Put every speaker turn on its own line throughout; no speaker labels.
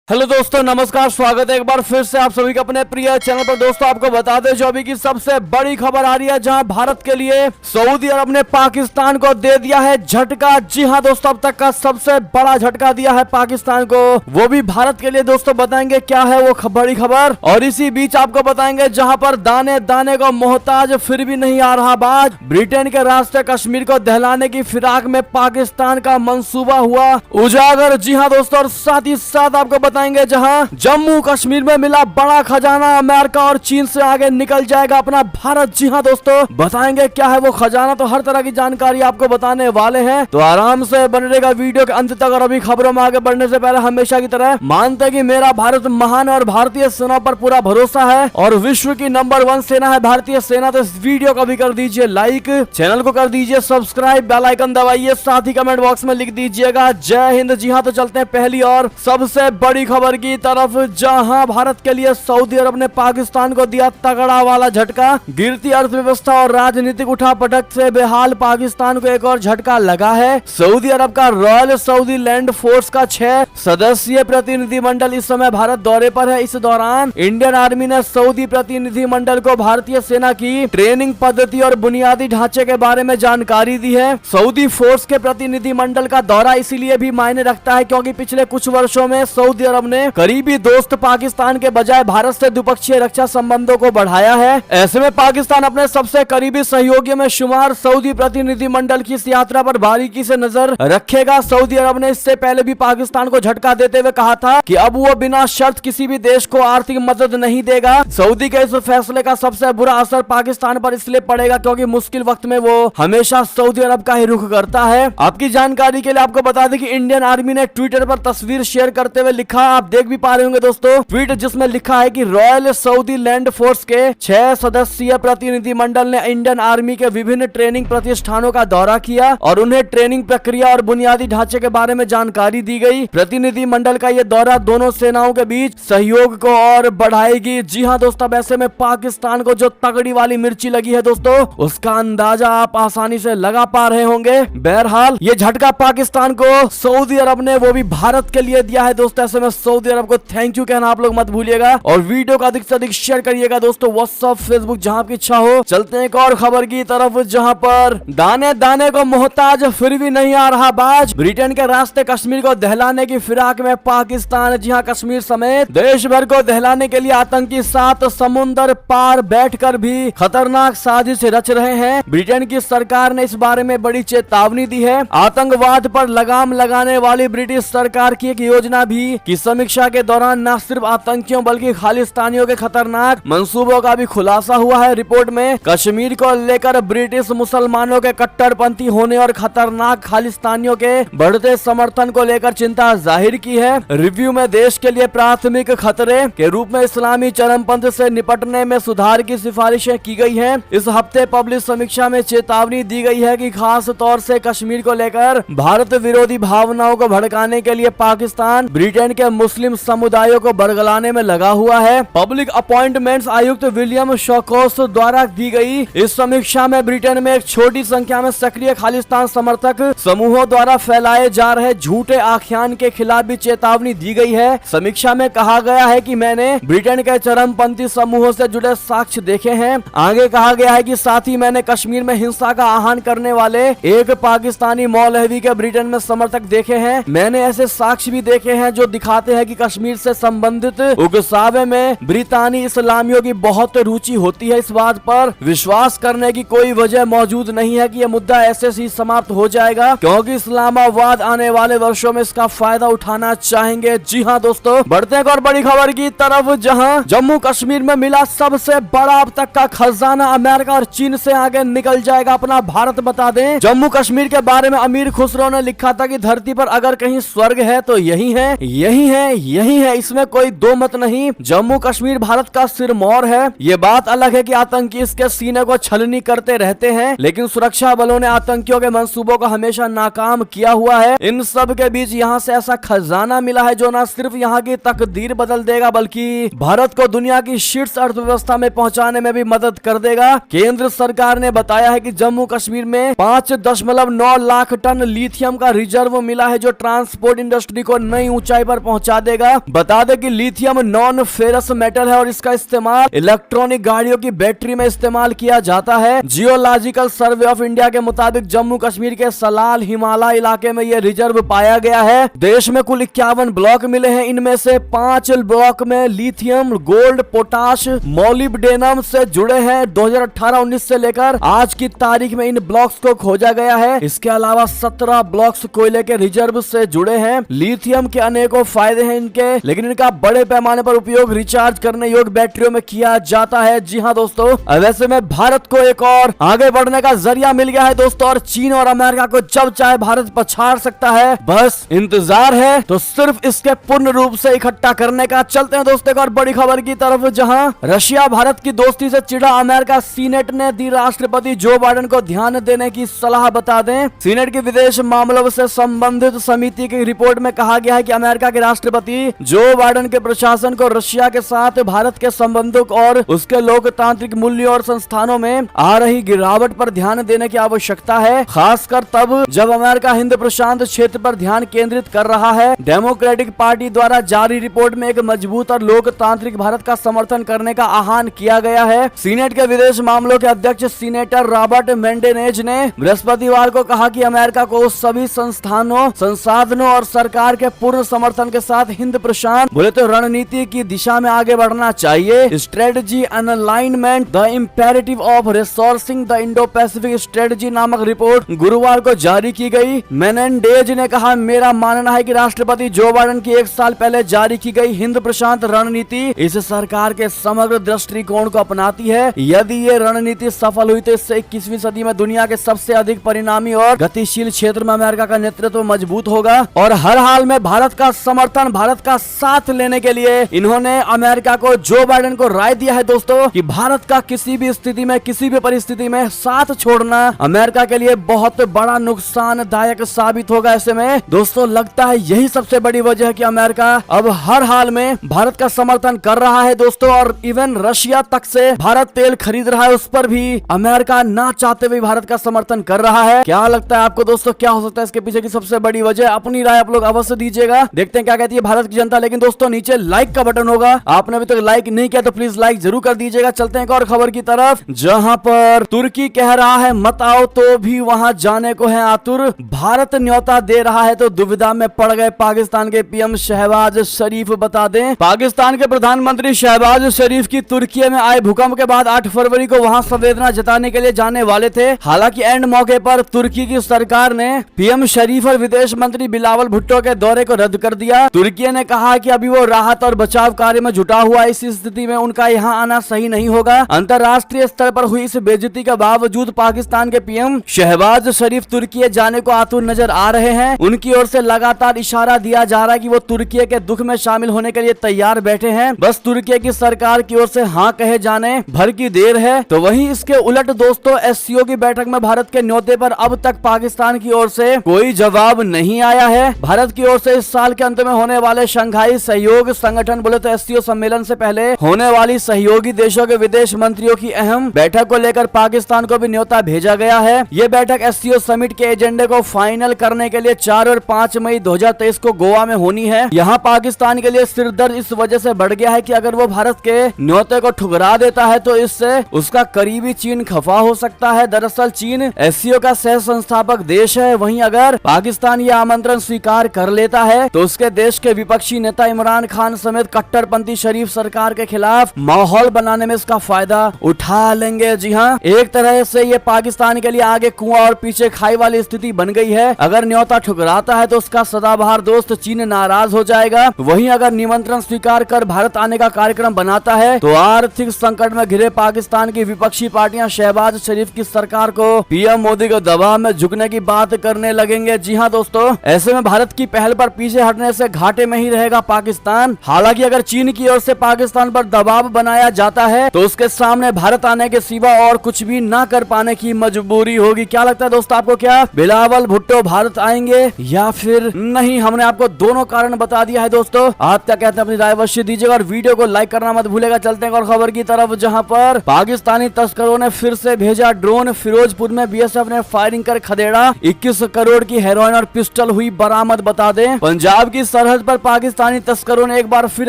Hello दोस्तों, नमस्कार। स्वागत है एक बार फिर से आप सभी के अपने प्रिय चैनल पर। दोस्तों आपको बता दें, जो अभी की सबसे बड़ी खबर आ रही है, जहां भारत के लिए सऊदी अरब ने पाकिस्तान को दे दिया है झटका। जी हां दोस्तों, अब तक का सबसे बड़ा झटका दिया है पाकिस्तान को, वो भी भारत के लिए। दोस्तों बताएंगे क्या है वो बड़ी खबर, और इसी बीच आपको बताएंगे जहां पर दाने दाने को मोहताज फिर भी नहीं आ रहा बाज। ब्रिटेन के रास्ते कश्मीर को दहलाने की फिराक में पाकिस्तान का मंसूबा हुआ उजागर। जी हां दोस्तों, और साथ ही साथ आपको जहां जम्मू कश्मीर में मिला बड़ा खजाना, अमेरिका और चीन से आगे निकल जाएगा अपना भारत। जी हां दोस्तों, बताएंगे क्या है वो खजाना, तो हर तरह की जानकारी आपको बताने वाले हैं, तो आराम से बने रहेगा वीडियो के अंत तक। और अभी खबरों में आगे बढ़ने से पहले हमेशा की तरह मानते हैं कि मेरा भारत महान और भारतीय सेना पर पूरा भरोसा है, और विश्व की नंबर 1 सेना है भारतीय सेना। तो इस वीडियो को भी कर दीजिए लाइक, चैनल को कर दीजिए सब्सक्राइब, बेल आइकन दबाइए, साथ ही कमेंट बॉक्स में लिख दीजिएगा जय हिंद। जी हाँ, तो चलते हैं पहली और सबसे बड़ी खबर की तरफ, जहां भारत के लिए सऊदी अरब ने पाकिस्तान को दिया तगड़ा वाला झटका। गिरती अर्थव्यवस्था और राजनीतिक उठापटक से बेहाल पाकिस्तान को एक और झटका लगा है। सऊदी अरब का रॉयल सऊदी लैंड फोर्स का 6 सदस्यीय प्रतिनिधिमंडल इस समय भारत दौरे पर है। इस दौरान इंडियन आर्मी ने सऊदी प्रतिनिधिमंडल को भारतीय सेना की ट्रेनिंग पद्धति और बुनियादी ढांचे के बारे में जानकारी दी है। सऊदी फोर्स के प्रतिनिधिमंडल का दौरा इसीलिए भी मायने रखता है क्योंकि पिछले कुछ वर्षों में सऊदी अरब ने करीबी दोस्त पाकिस्तान के बजाय भारत से द्विपक्षीय रक्षा संबंधों को बढ़ाया है। ऐसे में पाकिस्तान अपने सबसे करीबी सहयोगियों में शुमार सऊदी प्रतिनिधिमंडल की इस यात्रा पर बारीकी से नजर रखेगा। सऊदी अरब ने इससे पहले भी पाकिस्तान को झटका देते हुए कहा था कि अब वो बिना शर्त किसी भी देश को आर्थिक मदद नहीं देगा। सऊदी के इस फैसले का सबसे बुरा असर पाकिस्तान पर इसलिए पड़ेगा क्योंकि मुश्किल वक्त में वो हमेशा सऊदी अरब का ही रुख करता है। आपकी जानकारी के लिए आपको बता दें कि इंडियन आर्मी ने ट्विटर पर तस्वीर शेयर करते हुए लिखा, आप देख भी पा रहे होंगे दोस्तों, ट्वीट जिसमें लिखा है कि रॉयल सऊदी लैंड फोर्स के 6 सदस्यीय प्रतिनिधिमंडल ने इंडियन आर्मी के विभिन्न ट्रेनिंग प्रतिष्ठानों का दौरा किया और उन्हें ट्रेनिंग प्रक्रिया और बुनियादी ढांचे के बारे में जानकारी दी गई। प्रतिनिधिमंडल का यह दौरा दोनों सेनाओं के बीच सहयोग को और बढ़ाएगी। जी हां दोस्तों, ऐसे में पाकिस्तान को जो तगड़ी वाली मिर्ची लगी है दोस्तों, उसका अंदाजा आप आसानी से लगा पा रहे होंगे। बहरहाल ये झटका पाकिस्तान को सऊदी अरब ने वो भी भारत के लिए दिया है दोस्तों। ऐसे में सऊदी अरब को थैंक यू कहना आप लोग मत भूलिएगा, और वीडियो को अधिक से अधिक शेयर करिएगा दोस्तों, व्हाट्सएप फेसबुक जहां की इच्छा हो। चलते हैं एक और खबर की तरफ, जहां पर दाने दाने को मोहताज फिर भी नहीं आ रहा बाज। ब्रिटेन के रास्ते कश्मीर को दहलाने की फिराक में पाकिस्तान, जी हां, कश्मीर समेत देश भर को दहलाने के लिए आतंकी 7 समुंदर पार बैठकर भी खतरनाक साजिश रच रहे हैं। ब्रिटेन की सरकार ने इस बारे में बड़ी चेतावनी दी है। आतंकवाद पर लगाम लगाने वाली ब्रिटिश सरकार की एक योजना भी की समीक्षा के दौरान न सिर्फ आतंकियों बल्कि खालिस्तानियों के खतरनाक मंसूबों का भी खुलासा हुआ है। रिपोर्ट में कश्मीर को लेकर ब्रिटिश मुसलमानों के कट्टरपंथी होने और खतरनाक खालिस्तानियों के बढ़ते समर्थन को लेकर चिंता जाहिर की है। रिव्यू में देश के लिए प्राथमिक खतरे के रूप में इस्लामी चरमपंथ से निपटने में सुधार की सिफारिशें की गई हैं। इस हफ्ते पब्लिश समीक्षा में चेतावनी दी गई है कि खास तौर से कश्मीर को लेकर भारत विरोधी भावनाओं को भड़काने के लिए पाकिस्तान ब्रिटेन के मुस्लिम समुदायों को बरगलाने में लगा हुआ है। पब्लिक अपॉइंटमेंट्स आयुक्त विलियम शॉकोस द्वारा दी गई इस समीक्षा में ब्रिटेन में एक छोटी संख्या में सक्रिय खालिस्तान समर्थक समूहों द्वारा फैलाए जा रहे झूठे आख्यान के खिलाफ भी चेतावनी दी गई है। समीक्षा में कहा गया है कि मैंने ब्रिटेन के चरमपंथी समूहों से जुड़े साक्ष्य देखे हैं। आगे कहा गया है कि साथ ही मैंने कश्मीर में हिंसा का आह्वान करने वाले एक पाकिस्तानी मौलवी के ब्रिटेन में समर्थक देखे हैं। मैंने ऐसे साक्ष्य भी देखे हैं जो दिखाते हैं कि कश्मीर से संबंधित उकसावे में ब्रितानी इस्लामियों की बहुत रुचि होती है। इस बात पर विश्वास करने की कोई वजह मौजूद नहीं है कि यह मुद्दा ऐसे ही समाप्त हो जाएगा, क्योंकि इस्लामाबाद आने वाले वर्षों में इसका फायदा उठाना चाहेंगे। जी हां दोस्तों, बढ़ते हैं और बड़ी खबर की तरफ, जहां जम्मू कश्मीर में मिला सबसे बड़ा अब तक का खजाना अमेरिका और चीन से आगे निकल जाएगा अपना भारत। बता दें, जम्मू कश्मीर के बारे में अमीर खुसरो ने लिखा था कि धरती पर अगर कहीं स्वर्ग है तो यही है, यही है, यही है, इसमें कोई दो मत नहीं। जम्मू कश्मीर भारत का सिरमौर है। ये बात अलग है कि आतंकी इसके सीने को छलनी करते रहते हैं, लेकिन सुरक्षा बलों ने आतंकियों के मंसूबों को हमेशा नाकाम किया हुआ है। इन सब के बीच यहाँ से ऐसा खजाना मिला है जो न सिर्फ यहाँ की तकदीर बदल देगा बल्कि भारत को दुनिया की शीर्ष अर्थव्यवस्था में पहुंचाने में भी मदद कर देगा। केंद्र सरकार ने बताया है कि जम्मू कश्मीर में 5.9 लाख टन लिथियम का रिजर्व मिला है, जो ट्रांसपोर्ट इंडस्ट्री को नई ऊंचाई पर पहुंचा देगा। बता दें कि लिथियम नॉन फेरस मेटल है और इसका इस्तेमाल इलेक्ट्रॉनिक गाड़ियों की बैटरी में इस्तेमाल किया जाता है। जियोलॉजिकल सर्वे ऑफ इंडिया के मुताबिक जम्मू कश्मीर के सलाल हिमालय इलाके में यह रिजर्व पाया गया है। देश में कुल 51 ब्लॉक मिले हैं। इनमें से 5 ब्लॉक में लिथियम, गोल्ड, पोटाश, मोलिब्डेनम से जुड़े हैं। 2018-19 से लेकर आज की तारीख में इन ब्लॉक्स को खोजा गया है। इसके अलावा 17 ब्लॉक्स कोयले के रिजर्व से जुड़े हैं। लिथियम के अनेकों फायदे हैं इनके, लेकिन इनका बड़े पैमाने पर उपयोग रिचार्ज करने योग्य बैटरियों में किया जाता है। जी हाँ दोस्तों, वैसे में भारत को एक और आगे बढ़ने का जरिया मिल गया है दोस्तों, और चीन और अमेरिका को जब चाहे भारत पछाड़ सकता है। बस इंतजार है तो सिर्फ इसके पूर्ण रूप से इकट्ठा करने का। चलते हैं दोस्तों एक और बड़ी खबर की तरफ, जहां रशिया भारत की दोस्ती से चिढ़ा अमेरिका सीनेट ने दी राष्ट्रपति जो बाइडेन को ध्यान देने की सलाह। बता दें, सीनेट की विदेश मामलों से संबंधित समिति की रिपोर्ट में कहा गया है कि अमेरिका के राष्ट्रपति जो बाइडेन के प्रशासन को रशिया के साथ भारत के संबंधों और उसके लोकतांत्रिक मूल्यों और संस्थानों में आ रही गिरावट पर ध्यान देने की आवश्यकता है, खासकर तब जब अमेरिका हिंद प्रशांत क्षेत्र पर ध्यान केंद्रित कर रहा है। डेमोक्रेटिक पार्टी द्वारा जारी रिपोर्ट में एक मजबूत और लोकतांत्रिक भारत का समर्थन करने का आह्वान किया गया है। सीनेट के विदेश मामलों के अध्यक्ष सीनेटर रॉबर्ट मेंडेनेज ने बृहस्पतिवार को कहा कि अमेरिका को सभी संस्थानों, संसाधनों और सरकार के पूर्ण समर्थन के साथ हिंद प्रशांत बोले तो रणनीति की दिशा में आगे बढ़ना चाहिए। Strategy and alignment the imperative of resourcing the Indo Pacific strategy नामक रिपोर्ट गुरुवार को जारी की गई। मेनेंडेज ने कहा, मेरा मानना है कि राष्ट्रपति जो बाइडेन की 1 साल पहले जारी की गई हिंद प्रशांत रणनीति इस सरकार के समग्र दृष्टिकोण को अपनाती है। यदि ये रणनीति सफल हुई तो इससे 21वीं सदी में दुनिया के सबसे अधिक परिणामी और गतिशील क्षेत्र में अमेरिका का नेतृत्व मजबूत होगा। और हर हाल में भारत का समर्थन, भारत का साथ लेने के लिए इन्होंने अमेरिका को, जो बाइडेन को राय दिया है दोस्तों कि भारत का किसी भी स्थिति में, किसी भी परिस्थिति में साथ छोड़ना अमेरिका के लिए बहुत बड़ा नुकसानदायक साबित होगा। ऐसे में दोस्तों लगता है यही सबसे बड़ी वजह है कि अमेरिका अब हर हाल में भारत का समर्थन कर रहा है दोस्तों, और इवन रशिया तक से भारत तेल खरीद रहा है, उस पर भी अमेरिका ना चाहते हुए भारत का समर्थन कर रहा है। क्या लगता है आपको दोस्तों, क्या हो सकता है इसके पीछे की सबसे बड़ी वजह? अपनी राय आप लोग अवश्य दीजिएगा। देखते हैं क्या कहती है भारत की जनता। लेकिन दोस्तों नीचे लाइक का बटन होगा, आपने अभी तक लाइक नहीं किया तो प्लीज लाइक जरूर कर दीजिएगा। चलते हैं एक और खबर की तरफ, जहां पर तुर्की कह रहा है मत आओ तो भी वहां जाने को है आतुर। भारत न्योता दे रहा है तो दुविधा में पड़ गए पाकिस्तान के पीएम शहबाज शरीफ। बता दें, पाकिस्तान के प्रधानमंत्री शहबाज शरीफ की तुर्की में आए भूकंप के बाद 8 फरवरी को वहां संवेदना जताने के लिए जाने वाले थे। हालांकि एंड मौके पर तुर्की की सरकार ने पीएम शरीफ और विदेश मंत्री बिलावल भुट्टो के दौरे को रद्द कर दिया। तुर्की ने कहा कि अभी वो राहत और बचाव कार्य में जुटा हुआ है, इस स्थिति में उनका यहाँ आना सही नहीं होगा। अंतर्राष्ट्रीय स्तर पर हुई इस बेइज्जती के बावजूद पाकिस्तान के पीएम शहबाज शरीफ तुर्की जाने को आतुर नजर आ रहे हैं। उनकी ओर से लगातार इशारा दिया जा रहा है कि वो तुर्की के दुख में शामिल होने के लिए तैयार बैठे हैं, बस तुर्की की सरकार की ओर से हाँ कहे जाने भर की देर है। तो वहीं इसके उलट दोस्तों एससीओ की बैठक में भारत के न्योते पर अब तक पाकिस्तान की ओर से कोई जवाब नहीं आया है। भारत की ओर से इस साल के अंत में होने वाले शंघाई सहयोग संगठन बोले तो एससीओ सम्मेलन से पहले होने वाली सहयोगी देशों के विदेश मंत्रियों की अहम बैठक को लेकर पाकिस्तान को भी न्योता भेजा गया है। ये बैठक एससीओ समिट के एजेंडे को फाइनल करने के लिए 4 और 5 मई 2023 को गोवा में होनी है। यहाँ पाकिस्तान के लिए सिरदर्द इस वजह से बढ़ गया है कि अगर वो भारत के न्योते को ठुकरा देता है तो इससे उसका करीबी चीन खफा हो सकता है। दरअसल चीन एससीओ का सह संस्थापक देश है। वहीं अगर पाकिस्तान ये आमंत्रण स्वीकार कर लेता है तो उसके देश के विपक्षी नेता इमरान खान समेत कट्टरपंथी शरीफ सरकार के खिलाफ माहौल बनाने में इसका फायदा उठा लेंगे। जी हाँ, एक तरह से ये पाकिस्तान के लिए आगे कुआं और पीछे खाई वाली स्थिति बन गई है। अगर न्योता ठुकराता है तो उसका सदाबहार दोस्त चीन नाराज हो जाएगा। वहीं अगर निमंत्रण स्वीकार कर भारत आने का कार्यक्रम बनाता है तो आर्थिक संकट में घिरे पाकिस्तान की विपक्षी पार्टियां शहबाज शरीफ की सरकार को पीएम मोदी के दबाव में झुकने की बात करने लगेंगे। जी हाँ दोस्तों, ऐसे में भारत की पहल पर पीछे हटने से घाटे में ही रहेगा पाकिस्तान। हालांकि अगर चीन की ओर से पाकिस्तान पर दबाव बनाया जाता है तो उसके सामने भारत आने के सिवा और कुछ भी ना कर पाने की मजबूरी होगी। क्या लगता है दोस्तों आपको, क्या बिलावल भुट्टो भारत आएंगे या फिर नहीं? हमने आपको दोनों कारण बता दिया है दोस्तों। आप क्या कहते हैं अपनी राय अवश्य दीजिएगा और वीडियो को लाइक करना मत भूलेगा। चलते हैं और खबर की तरफ, जहां पर पाकिस्तानी तस्करों ने फिर से भेजा ड्रोन। फिरोजपुर में बीएसएफ ने फायरिंग कर खदेड़ा। 21 करोड़ की हेरोइन और पिस्टल हुई बरामद। बता दें, पंजाब की सरहद सरहद पर पाकिस्तानी तस्करों ने एक बार फिर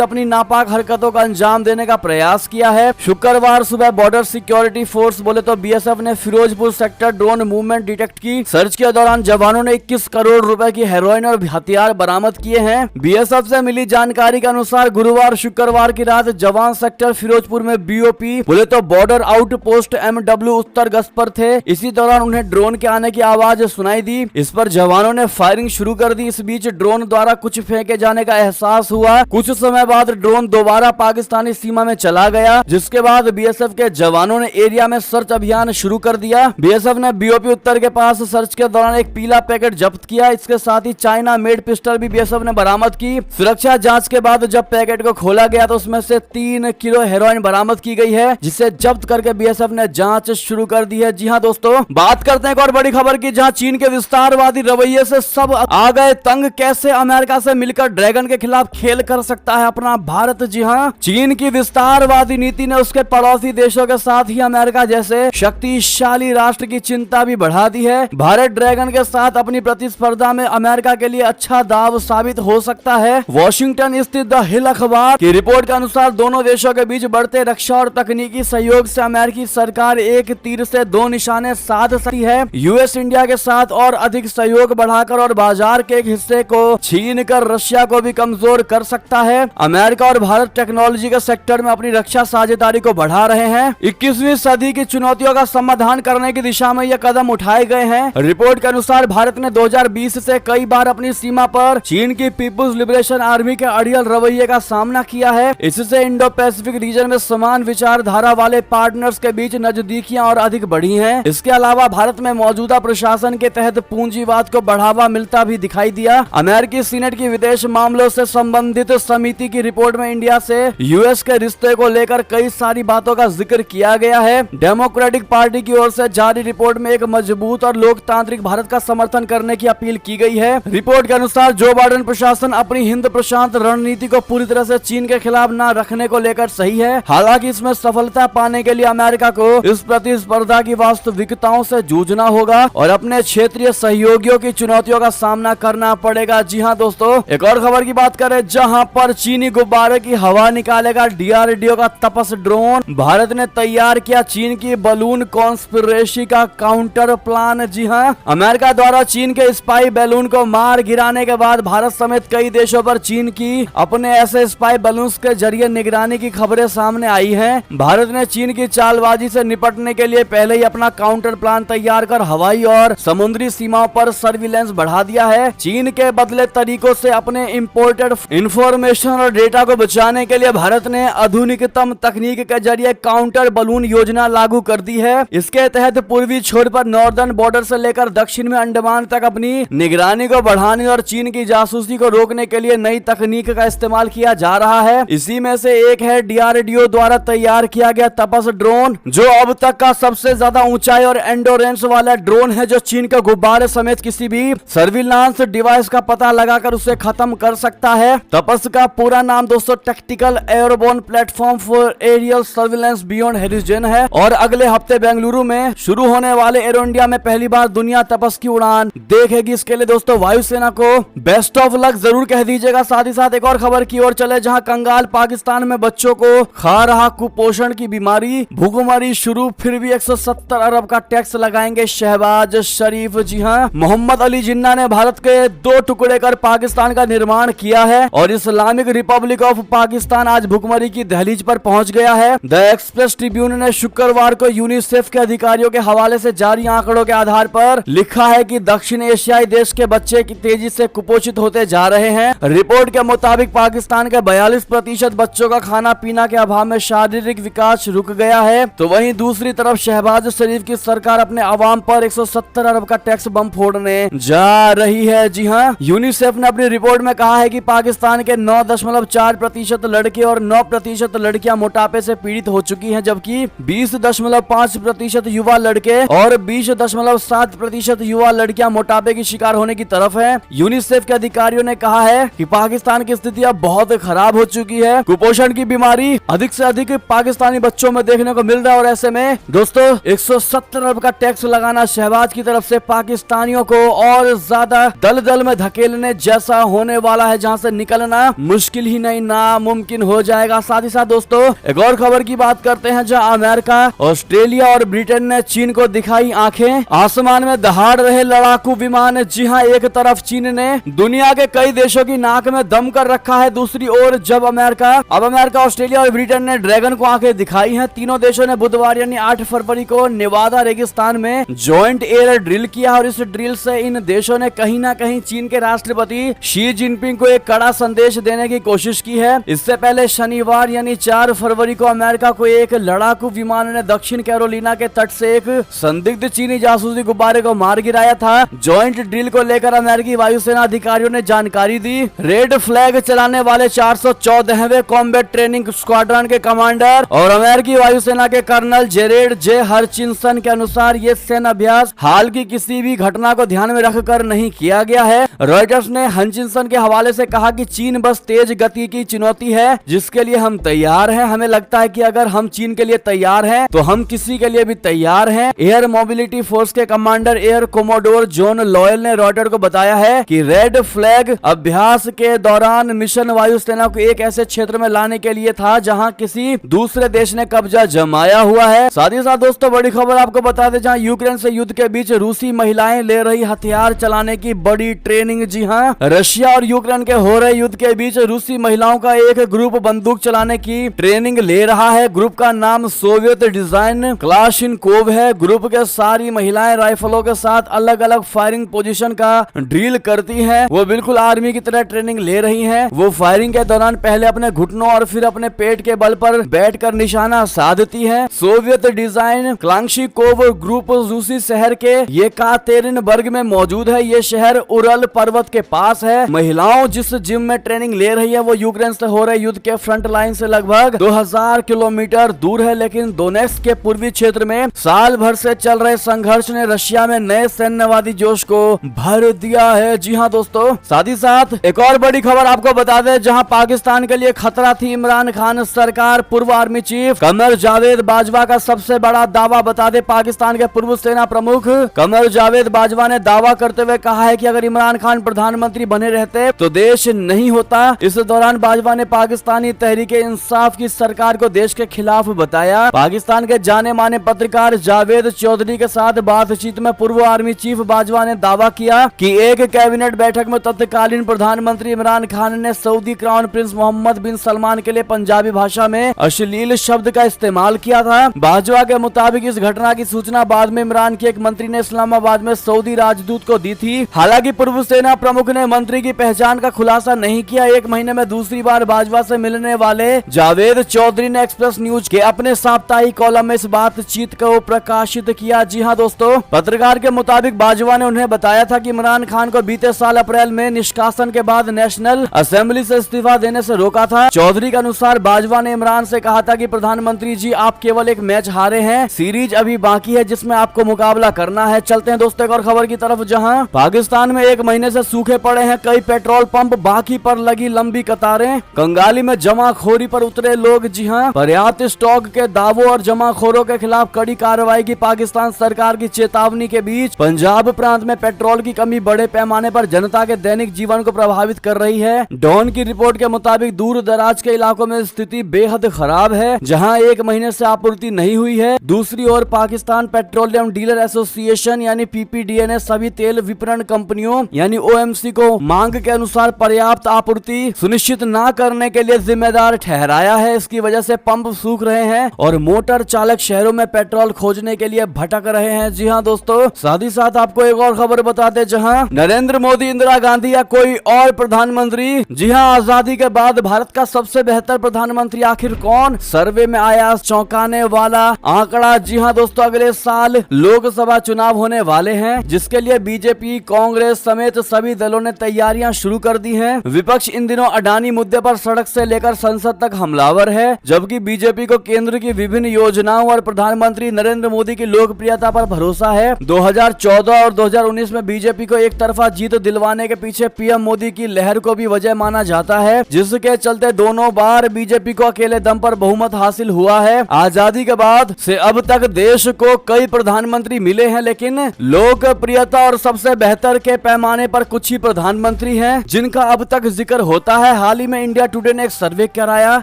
अपनी नापाक हरकतों का अंजाम देने का प्रयास किया है। शुक्रवार सुबह बॉर्डर सिक्योरिटी फोर्स बोले तो बीएसएफ ने Firozpur sector drone movement detect की। सर्च के दौरान जवानों ने 21 करोड़ रुपए की हेरोइन और हथियार बरामद किए हैं। बीएसएफ से मिली जानकारी के अनुसार गुरुवार शुक्रवार की रात जवान सेक्टर फिरोजपुर में बीओपी बोले तो बॉर्डर आउट पोस्ट एमडब्ल्यू उत्तर गश्त पर थे। इसी दौरान उन्हें ड्रोन के आने की आवाज सुनाई दी। इस पर जवानों ने फायरिंग शुरू कर दी। इस बीच ड्रोन द्वारा कुछ फेंके जाने का एहसास हुआ। कुछ समय बाद ड्रोन दोबारा पाकिस्तानी सीमा में चला गया, जिसके बाद बीएसएफ के जवानों ने एरिया में सर्च अभियान शुरू कर दिया। बीएसएफ ने बीओपी उत्तर के पास सर्च के दौरान एक पीला पैकेट जब्त किया। इसके साथ ही चाइना मेड पिस्टल भी बीएसएफ ने बरामद की। सुरक्षा जांच के बाद जब पैकेट को खोला गया तो उसमें से 3 किलो हेरोइन बरामद की गई है, जिसे जब्त करके बीएसएफ ने जांच शुरू कर दी है। जी हां दोस्तों, बात करते हैं एक और बड़ी खबर की, जहां चीन के विस्तारवादी रवैये से सब आ गए तंग। कैसे अमेरिका से मिलकर ड्रैगन के खिलाफ खेल कर सकता है अपना भारत। जी हां, चीन की विस्तारवादी नीति ने उसके पड़ोसी देशों के साथ ही अमेरिका जैसे शक्तिशाली राष्ट्र की चिंता भी बढ़ा दी है। भारत ड्रैगन के साथ अपनी प्रतिस्पर्धा में अमेरिका के लिए अच्छा दाव साबित हो सकता है। वॉशिंगटन स्थित द हिल अखबार की रिपोर्ट के अनुसार दोनों देशों के बीच बढ़ते रक्षा और तकनीकी सहयोग से अमेरिकी सरकार एक तीर से 2 निशाने साध सकती है। यूएस इंडिया के साथ और अधिक सहयोग बढ़ाकर और बाजार के एक हिस्से को छीन कर रशिया को भी कमजोर कर सकता है। अमेरिका और भारत टेक्नोलॉजी के सेक्टर में अपनी रक्षा साझेदारी को बढ़ा रहे हैं। 21वीं सदी की चुनौतियों का समाधान करने की दिशा में ये कदम उठाए गए हैं। रिपोर्ट के अनुसार भारत ने 2020 से कई बार अपनी सीमा पर चीन की पीपुल्स लिबरेशन आर्मी के अड़ियल रवैये का सामना किया है। इससे इंडो पैसिफिक रीजन में समान विचारधारा वाले पार्टनर्स के बीच नजदीकियां और अधिक बढ़ी हैं। इसके अलावा भारत में मौजूदा प्रशासन के तहत पूंजीवाद को बढ़ावा मिलता भी दिखाई दिया। अमेरिकी सीनेट की विदेश मामलों से संबंधित समिति की रिपोर्ट में इंडिया से यूएस के रिश्ते को लेकर कई सारी बातों का जिक्र किया गया है। डेमोक्रेटिक पार्टी की ओर से जारी रिपोर्ट में एक मजबूत और लोकतांत्रिक भारत का समर्थन करने की अपील की गई है। रिपोर्ट के अनुसार जो बाइडेन प्रशासन अपनी हिंद प्रशांत रणनीति को पूरी तरह से चीन के खिलाफ न रखने को लेकर सही है। हालांकि इसमें सफलता पाने के लिए अमेरिका को इस प्रतिस्पर्धा की वास्तविकताओं से जूझना होगा और अपने क्षेत्रीय सहयोगियों की चुनौतियों का सामना करना पड़ेगा। जी हां दोस्तों, एक और खबर की बात करें, जहां पर चीनी गुब्बारे की हवा निकालेगा डीआरडीओ का तपस ड्रोन। भारत ने तैयार किया चीन की बलून कॉन्स्पिरेसी का काउंटर प्लान। जी हां, अमेरिका द्वारा चीन के स्पाई बैलून को मार गिराने के बाद भारत समेत कई देशों पर चीन की अपने ऐसे स्पाई बैलून्स के जरिए निगरानी की खबरें सामने आई हैं। भारत ने चीन की चालबाजी से निपटने के लिए पहले ही अपना काउंटर प्लान तैयार कर हवाई और समुद्री सीमाओं पर सर्विलेंस बढ़ा दिया है। चीन के बदले तरीकों से अपने इंपोर्टेड इंफॉर्मेशन और डेटा को बचाने के लिए भारत ने आधुनिकतम तकनीक के जरिए काउंटर बलून योजना लागू कर दी है। इसके तहत पूर्वी छोर पर नॉर्दर्न बॉर्डर से लेकर दक्षिण में अंडमान तक अपनी निगरानी को बढ़ाने और चीन की जासूसी को रोकने के लिए नई तकनीक का इस्तेमाल किया जा रहा है। इसी में से एक है डीआरडीओ द्वारा तैयार किया गया तपस ड्रोन, जो अब तक का सबसे ज्यादा ऊंचाई और एंडोरेंस वाला ड्रोन है, जो चीन के गुब्बारे समेत किसी भी सर्विलांस डिवाइस का पता लगाकर उसे खत्म कर सकता है। तपस का पूरा नाम दोस्तों tactical airborne platform for aerial surveillance beyond horizon है और अगले हफ्ते बेंगलुरु में शुरू होने वाले एरो इंडिया में पहली बार दुनिया तपस की उड़ान देखेगी। इसके लिए दोस्तों वायुसेना को बेस्ट ऑफ लक जरूर कह दीजिएगा। साथ ही साथ एक और खबर की ओर चले, जहां कंगाल पाकिस्तान में बच्चों को खा रहा कुपोषण की बीमारी, भूखमरी शुरू, फिर भी 170 अरब का टैक्स लगाएंगे शहबाज शरीफ। जी हां, मोहम्मद अली जिन्ना ने भारत के 2 टुकड़े कर पाकिस्तान का निर्माण किया है और इस्लामिक रिपब्लिक ऑफ पाकिस्तान आज भूखमरी की दहलीज पर पहुंच गया है। द एक्सप्रेस ट्रिब्यून ने शुक्रवार को यूनिसेफ के अधिकारियों के हवाले से जारी आंकड़ों के आधार पर लिखा है कि दक्षिण एशियाई देश के बच्चे की तेजी से कुपोषित होते जा रहे हैं। रिपोर्ट के मुताबिक पाकिस्तान के 42% बच्चों का खाना पीना के अभाव में शारीरिक विकास रुक गया है। तो वहीं दूसरी तरफ शहबाज शरीफ की सरकार अपने अवाम पर 170 अरब का टैक्स बम फोड़ने जा रही है। जी हां, यूनिसेफ ने अपनी रिपोर्ट में कहा है कि पाकिस्तान के 9.4% लड़के और 9% लड़कियां मोटापे से पीड़ित हो चुकी हैं, जबकि 20.5% युवा लड़के और 20.7% युवा लड़कियां मोटापे की शिकार होने की तरफ हैं। यूनिसेफ के अधिकारियों ने कहा है कि पाकिस्तान की स्थिति अब बहुत खराब हो चुकी है। कुपोषण की बीमारी अधिक से अधिक पाकिस्तानी बच्चों में देखने को मिल रहा है और ऐसे में दोस्तों 170 अरब का टैक्स लगाना शहबाज की तरफ से पाकिस्तानियों को और ज्यादा दलदल में धकेलने जैसा होने होने वाला है जहां से निकलना मुश्किल ही नहीं नामुमकिन हो जाएगा। साथ ही साथ दोस्तों एक और खबर की बात करते हैं जहां अमेरिका, ऑस्ट्रेलिया और ब्रिटेन ने चीन को दिखाई आंखें। आसमान में दहाड़ रहे लड़ाकू विमान। जी हां, एक तरफ चीन ने दुनिया के कई देशों की नाक में दम कर रखा है, दूसरी ओर जब अमेरिका, ऑस्ट्रेलिया और ब्रिटेन ने ड्रैगन को आंखें दिखाई हैं। तीनों देशों ने बुधवार यानी 8 फरवरी को नेवादा रेगिस्तान में जॉइंट एयर ड्रिल किया और इस ड्रिल से इन देशों ने कहीं ना कहीं चीन के राष्ट्रपति शी जिनपिंग को एक कड़ा संदेश देने की कोशिश की है। इससे पहले शनिवार यानी 4 फरवरी को अमेरिका को एक लड़ाकू विमान ने दक्षिण कैरोलिना के तट से एक संदिग्ध चीनी जासूसी गुब्बारे को मार गिराया था। जॉइंट ड्रिल को लेकर अमेरिकी वायुसेना अधिकारियों ने जानकारी दी। रेड फ्लैग चलाने वाले 414वें कॉम्बैट ट्रेनिंग स्क्वाड्रन के कमांडर और अमेरिकी वायुसेना के कर्नल जेरेड जे हरचिंसन के अनुसार ये सैन्य अभ्यास हाल की किसी भी घटना को ध्यान में रखकर नहीं किया गया है। रॉयटर्स ने हरचिंसन के हवाले से कहा कि चीन बस तेज गति की चुनौती है जिसके लिए हम तैयार हैं। हमें लगता है कि अगर हम चीन के लिए तैयार हैं तो हम किसी के लिए भी तैयार हैं। एयर मोबिलिटी फोर्स के commander air commodore John loyal ने रॉयटर को बताया है कि रेड फ्लैग अभ्यास के दौरान मिशन वायुसेना को एक ऐसे क्षेत्र में लाने के लिए था जहां किसी दूसरे देश ने कब्जा जमाया हुआ है। साथ ही साथ दोस्तों बड़ी खबर आपको बता दें, जहां यूक्रेन से युद्ध के बीच रूसी महिलाएं ले रही हथियार चलाने की बड़ी ट्रेनिंग। जी हां, रशिया और यूक्रेन के हो रहे युद्ध के बीच रूसी महिलाओं का एक ग्रुप बंदूक चलाने की ट्रेनिंग ले रहा है। ग्रुप का नाम सोवियत डिजाइन क्लाशिनकोव है। ग्रुप के सारी महिलाएं राइफलों के साथ अलग अलग फायरिंग पोजीशन का ड्रिल करती हैं। वो बिल्कुल आर्मी की तरह ट्रेनिंग ले रही हैं। वो फायरिंग के दौरान पहले अपने घुटनों और फिर अपने पेट के बल पर बैठकर निशाना साधती हैं। सोवियत डिजाइन क्लाशिनकोव ग्रुप रूसी शहर के येकातेरिनबर्ग में मौजूद है। ये शहर उरल पर्वत के पास है। महिलाओं जिस जिम में ट्रेनिंग ले रही है वो यूक्रेन से हो रहे युद्ध के फ्रंट लाइन से लगभग 2000 किलोमीटर दूर है, लेकिन दोनेत्स्क के पूर्वी क्षेत्र में साल भर से चल रहे संघर्ष ने रशिया में नए सैन्यवादी जोश को भर दिया है। जी हां दोस्तों, साथ ही साथ एक और बड़ी खबर आपको बता दें, जहां पाकिस्तान के लिए खतरा थी इमरान खान सरकार। पूर्व आर्मी चीफ कमर जावेद बाजवा का सबसे बड़ा दावा बता दे। पाकिस्तान के पूर्व सेना प्रमुख कमर जावेद बाजवा ने दावा करते हुए कहा है कि अगर इमरान खान प्रधानमंत्री बने रहते तो देश नहीं होता। इस दौरान बाजवा ने पाकिस्तानी तहरीके इंसाफ की सरकार को देश के खिलाफ बताया। पाकिस्तान के जाने माने पत्रकार जावेद चौधरी के साथ बातचीत में पूर्व आर्मी चीफ बाजवा ने दावा किया कि एक कैबिनेट बैठक में तत्कालीन प्रधानमंत्री इमरान खान ने सऊदी क्राउन प्रिंस मोहम्मद बिन सलमान के लिए पंजाबी भाषा में अश्लील शब्द का इस्तेमाल किया था। बाजवा के मुताबिक इस घटना की सूचना बाद में इमरान के एक मंत्री ने इस्लामाबाद में सऊदी राजदूत को दी थी। हालांकि पूर्व सेना प्रमुख ने मंत्री की पहचान का खुलासा नहीं किया। एक महीने में दूसरी बार बाजवा से मिलने वाले जावेद चौधरी ने एक्सप्रेस न्यूज के अपने साप्ताहिक कॉलम में इस बातचीत को प्रकाशित किया। जी हां दोस्तों, पत्रकार के मुताबिक बाजवा ने उन्हें बताया था कि इमरान खान को बीते साल अप्रैल में निष्कासन के बाद नेशनल असेंबली से इस्तीफा देने से रोका था। चौधरी के अनुसार बाजवा ने इमरान से कहा था कि प्रधानमंत्री जी आप केवल एक मैच हारे हैं, सीरीज अभी बाकी है जिसमें आपको मुकाबला करना है। चलते हैं दोस्तों एक और खबर की तरफ, जहां पाकिस्तान में एक महीने से सूखे पड़े हैं कई पेट्रोल पंप, बाकी पर लगी लंबी कतारें। कंगाली में जमाखोरी पर उतरे लोग। जी हां, पर्याप्त स्टॉक के दावों और जमाखोरों के खिलाफ कड़ी कार्रवाई की पाकिस्तान सरकार की चेतावनी के बीच पंजाब प्रांत में पेट्रोल की कमी बड़े पैमाने पर जनता के दैनिक जीवन को प्रभावित कर रही है। डॉन की रिपोर्ट के मुताबिक दूर दराज के इलाकों में स्थिति बेहद खराब है, जहां एक महीने से आपूर्ति नहीं हुई है। दूसरी ओर पाकिस्तान पेट्रोलियम डीलर एसोसिएशन यानी पीपीडीए ने सभी तेल विपणन कंपनियों यानी ओएमसी को मांग के अनुसार पर्याप्त आपूर्ति सुनिश्चित न करने के लिए जिम्मेदार ठहराया है। इसकी वजह से पंप सूख रहे हैं और मोटर चालक शहरों में पेट्रोल खोजने के लिए भटक रहे हैं। जी हां दोस्तों, साथ ही साथ आपको एक और खबर बताते, जहां नरेंद्र मोदी, इंदिरा गांधी या कोई और प्रधानमंत्री। जी हां, आजादी के बाद भारत का सबसे बेहतर प्रधानमंत्री आखिर कौन? सर्वे में आया चौंकाने वाला आंकड़ा। जी हां दोस्तों, अगले साल लोकसभा चुनाव होने वाले हैं जिसके लिए बीजेपी, कांग्रेस समेत सभी दलों ने तैयारियां शुरू कर दी हैं। विपक्ष इन दिनों अडानी मुद्दे पर सड़क से लेकर संसद तक हमलावर है, जबकि बीजेपी को केंद्र की विभिन्न योजनाओं और प्रधानमंत्री नरेंद्र मोदी की लोकप्रियता पर भरोसा है। 2014 और 2019 में बीजेपी को एक तरफा जीत दिलवाने के पीछे पीएम मोदी की लहर को भी वजह माना जाता है, जिसके चलते दोनों बार बीजेपी को अकेले दम पर बहुमत हासिल हुआ है। आजादी के बाद से अब तक देश को कई प्रधानमंत्री मिले हैं, लेकिन लोकप्रियता और सबसे बेहतर के पैमाने पर कुछ ही प्रधानमंत्री प्रधानमंत्री हैं जिनका अब तक जिक्र होता है। हाल ही में इंडिया टुडे ने एक सर्वे कराया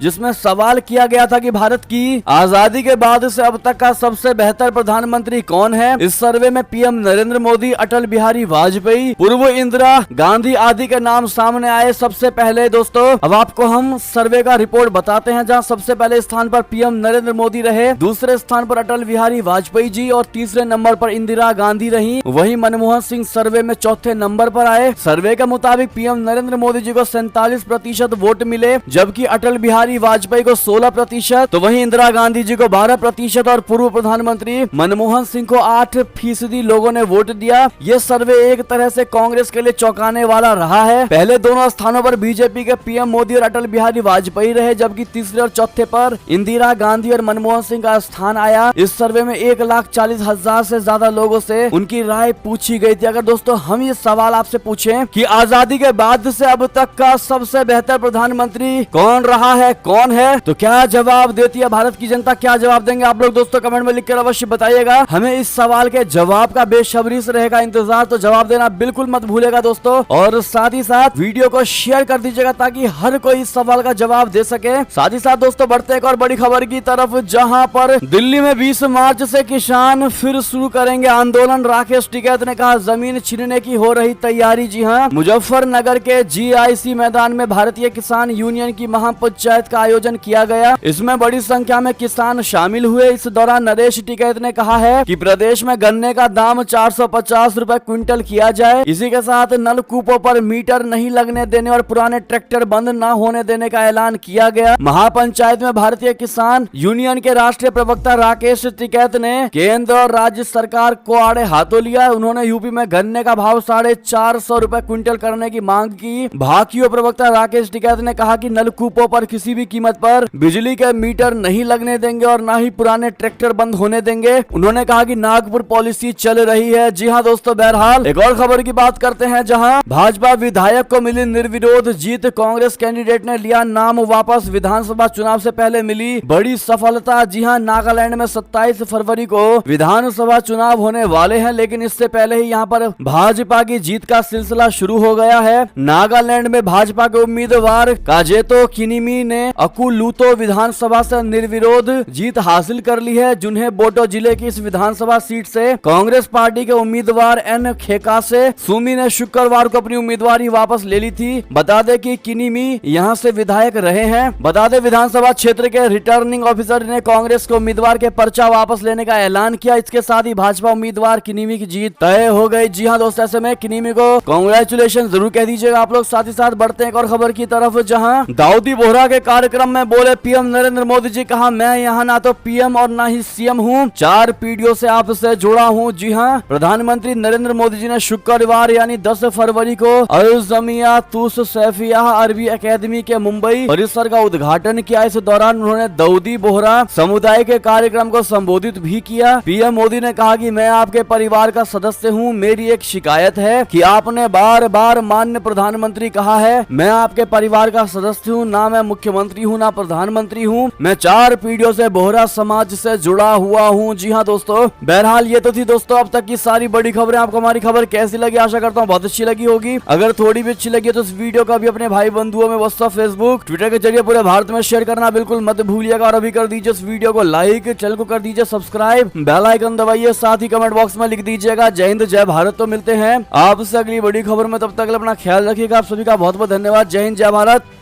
जिसमें सवाल किया गया था कि भारत की आजादी के बाद से अब तक का सबसे बेहतर प्रधानमंत्री कौन है। इस सर्वे में पीएम नरेंद्र मोदी, अटल बिहारी वाजपेयी, पूर्व इंदिरा गांधी आदि के नाम सामने आए। सबसे पहले दोस्तों अब आपको हम सर्वे का रिपोर्ट बताते हैं, जहां सबसे पहले स्थान पर पीएम नरेंद्र मोदी रहे, दूसरे स्थान पर अटल बिहारी वाजपेयी जी और तीसरे नंबर पर इंदिरा गांधी रही। वहीं मनमोहन सिंह सर्वे में चौथे नंबर पर आए। सर्वे के मुताबिक पीएम नरेंद्र मोदी जी को 47% वोट मिले, जबकि अटल बिहारी वाजपेयी को 16%, तो वहीं इंदिरा गांधी जी को 12% और पूर्व प्रधानमंत्री मनमोहन सिंह को 8% लोगों ने वोट दिया। ये सर्वे एक तरह से कांग्रेस के लिए चौंकाने वाला रहा है। पहले दोनों स्थानों पर बीजेपी के पीएम मोदी और अटल बिहारी वाजपेयी रहे, जबकि तीसरे और चौथे पर इंदिरा गांधी और मनमोहन सिंह का स्थान आया। इस सर्वे में 1,40,000 से ज्यादा लोगों से उनकी राय पूछी गई थी। अगर दोस्तों हम ये सवाल आपसे पूछें कि आजादी के बाद से अब तक का सबसे बेहतर प्रधानमंत्री कौन रहा है, कौन है, तो क्या जवाब देती है भारत की जनता? क्या जवाब देंगे आप लोग दोस्तों? कमेंट में लिखकर अवश्य बताइएगा। हमें इस सवाल के जवाब का बेसब्री से रहेगा इंतजार, तो जवाब देना बिल्कुल मत भूलेगा दोस्तों। और साथ ही साथ वीडियो को शेयर कर दीजिएगा ताकि हर कोई इस सवाल का जवाब दे सके। साथ ही साथ दोस्तों बढ़ते एक और बड़ी खबर की तरफ, जहां पर दिल्ली में 20 मार्च से किसान फिर शुरू करेंगे आंदोलन। राकेश टिकैत ने कहा जमीन छीनने की हो रही तैयारी। जी हां, मुजफ्फरनगर के जीआईसी मैदान में भारतीय किसान यूनियन की महापंचायत का आयोजन किया गया। इसमें बड़ी संख्या में किसान शामिल हुए। इस दौरान नरेश टिकैत ने कहा है कि प्रदेश में गन्ने का दाम 450 रुपए क्विंटल किया जाए। इसी के साथ नलकूपों पर मीटर नहीं लगने देने और पुराने ट्रैक्टर बंद न होने देने का ऐलान किया गया। महापंचायत में भारतीय किसान यूनियन के राष्ट्रीय प्रवक्ता राकेश टिकैत ने केंद्र और राज्य सरकार को आड़े हाथों लिया। उन्होंने यूपी में गन्ने का भाव 450 रुपए क्विंटल करने की मांग की। भाकियों प्रवक्ता राकेश टिकैत ने कहा कि नलकूपों पर किसी भी कीमत पर बिजली के मीटर नहीं लगने देंगे और न ही पुराने ट्रैक्टर बंद होने देंगे। उन्होंने कहा कि नागपुर पॉलिसी चल रही है। जी हां दोस्तों, बहरहाल एक और खबर की बात करते हैं, जहां भाजपा विधायक को मिली निर्विरोध जीत। कांग्रेस कैंडिडेट ने लिया नाम वापस। विधानसभा चुनाव से पहले मिली बड़ी सफलता। जी हां, नागालैंड में 27 फरवरी को विधानसभा चुनाव होने वाले हैं, लेकिन इससे पहले ही यहां पर भाजपा की जीत का सिलसिला शुरू हो गया है। नागालैंड में भाजपा के उम्मीदवार काजेतो किनिमी ने अकुलूतो विधानसभा से निर्विरोध जीत हासिल कर ली है, जिन्हें बोटो जिले की इस विधानसभा सीट से कांग्रेस पार्टी के उम्मीदवार एन खेकासे सुमी ने शुक्रवार को अपनी उम्मीदवारी वापस ले ली थी। बता दें कि किनिमी यहां से विधायक रहे हैं। बता दें विधानसभा क्षेत्र के रिटर्निंग ऑफिसर ने कांग्रेस के उम्मीदवार के पर्चा वापस लेने का ऐलान किया। इसके साथ ही भाजपा उम्मीदवार किनिमी की जीत तय हो गई। जी हां दोस्तों, ऐसे में किनिमी को कांग्रेचुलेशन जरूर कह दीजिएगा आप लोग। साथ ही साथ बढ़ते हैं एक और खबर की तरफ, जहां दाऊदी बोहरा के कार्यक्रम में बोले पीएम नरेंद्र मोदी जी, कहा मैं यहाँ ना तो पीएम और ना ही सीएम हूँ, 4 पीढ़ियों से आपसे जुड़ा हूँ। जी हाँ, प्रधानमंत्री नरेंद्र मोदी जी ने शुक्रवार यानी 10 फरवरी को अल जमिया तुस सैफिया अरबी अकेडमी के मुंबई परिसर का उद्घाटन किया। इस दौरान उन्होंने दाऊदी बोहरा समुदाय के कार्यक्रम को संबोधित भी किया। पीएम मोदी ने कहा कि मैं आपके परिवार का सदस्य हूँ। मेरी एक शिकायत है कि आपने बार बार माननीय प्रधानमंत्री कहा है। मैं आपके परिवार का सदस्य हूँ, ना मैं मुख्यमंत्री हूँ ना प्रधानमंत्री हूँ। मैं 4 पीढ़ियों से बोहरा समाज से जुड़ा हुआ हूँ। जी हाँ दोस्तों, बहरहाल ये तो थी दोस्तों अब तक की सारी बड़ी खबरें। आपको हमारी खबर कैसी लगी? आशा करता हूँ बहुत अच्छी लगी होगी। अगर थोड़ी भी अच्छी लगी है तो इस वीडियो को भी अपने भाई बंधुओं में व्हाट्सएप, फेसबुक, ट्विटर के जरिए पूरे भारत में शेयर करना बिल्कुल मत भूलिएगा। और अभी कर दीजिए इस वीडियो को लाइक, चैनल को कर दीजिए सब्सक्राइब, बेल आइकन दबाइए, साथ ही कमेंट बॉक्स में लिख दीजिएगा जय हिंद जय भारत। तो मिलते हैं आपसे अगली बड़ी खबर में, तब तक अपना ख्याल रखिएगा। आप सभी का बहुत बहुत धन्यवाद। जय हिंद जय भारत।